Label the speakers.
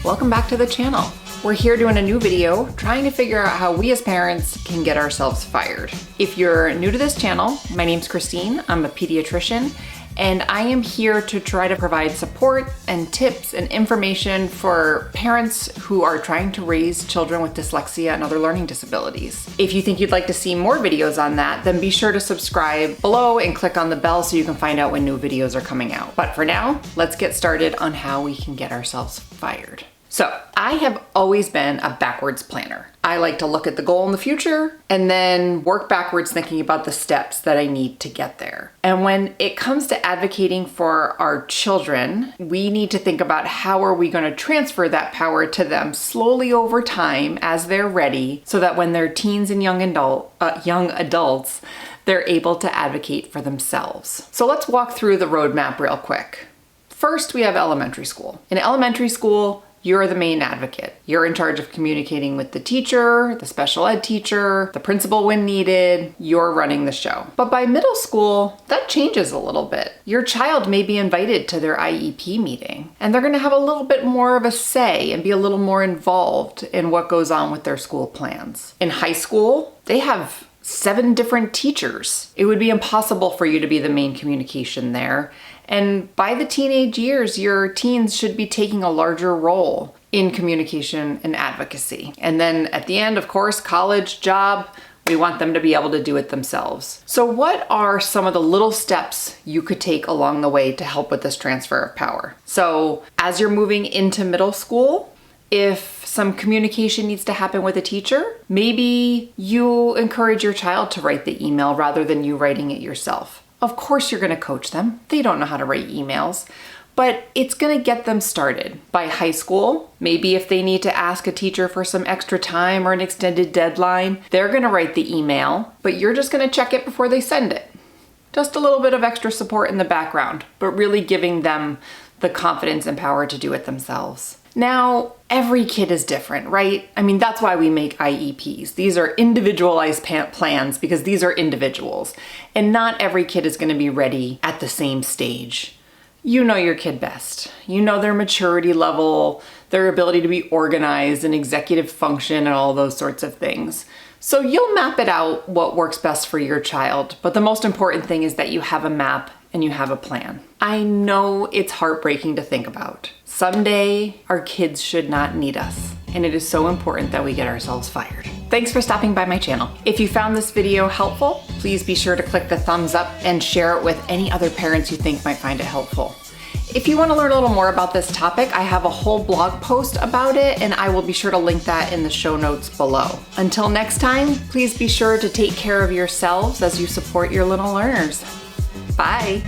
Speaker 1: welcome back to the channel. We're here doing a new video trying to figure out how we as parents can get ourselves fired. If you're new to this channel, my name's Christine, I'm a pediatrician, and I am here to try to provide support and tips and information for parents who are trying to raise children with dyslexia and other learning disabilities. If you think you'd like to see more videos on that, then be sure to subscribe below and click on the bell so you can find out when new videos are coming out. But for now, let's get started on how we can get ourselves fired. So, I have always been a backwards planner. I like to look at the goal in the future and then work backwards thinking about the steps that I need to get there. And when it comes to advocating for our children, we need to think about how are we going to transfer that power to them slowly over time as they're ready so that when they're teens and young adults, they're able to advocate for themselves. So let's walk through the roadmap real quick. First, we have elementary school. In elementary school, you're the main advocate. You're in charge of communicating with the teacher, the special ed teacher, the principal when needed. You're running the show. But by middle school, that changes a little bit. Your child may be invited to their IEP meeting, and they're gonna have a little bit more of a say and be a little more involved in what goes on with their school plans. In high school, they have 7 different teachers. It would be impossible for you to be the main communication there. And by the teenage years, your teens should be taking a larger role in communication and advocacy. And then at the end, of course, college, job, we want them to be able to do it themselves. So what are some of the little steps you could take along the way to help with this transfer of power? So as you're moving into middle school, if some communication needs to happen with a teacher, maybe you encourage your child to write the email rather than you writing it yourself. Of course you're gonna coach them. They don't know how to write emails, but it's gonna get them started. By high school, maybe if they need to ask a teacher for some extra time or an extended deadline, they're gonna write the email, but you're just gonna check it before they send it. Just a little bit of extra support in the background, but really giving them the confidence and power to do it themselves. Now, every kid is different, right? I mean, that's why we make IEPs. These are individualized plans because these are individuals. And not every kid is going to be ready at the same stage. You know your kid best. You know their maturity level, their ability to be organized and executive function and all those sorts of things. So you'll map it out what works best for your child. But the most important thing is that you have a map and you have a plan. I know it's heartbreaking to think about. Someday, our kids should not need us, and it is so important that we get ourselves fired. Thanks for stopping by my channel. If you found this video helpful, please be sure to click the thumbs up and share it with any other parents you think might find it helpful. If you want to learn a little more about this topic, I have a whole blog post about it, and I will be sure to link that in the show notes below. Until next time, please be sure to take care of yourselves as you support your little learners. Bye.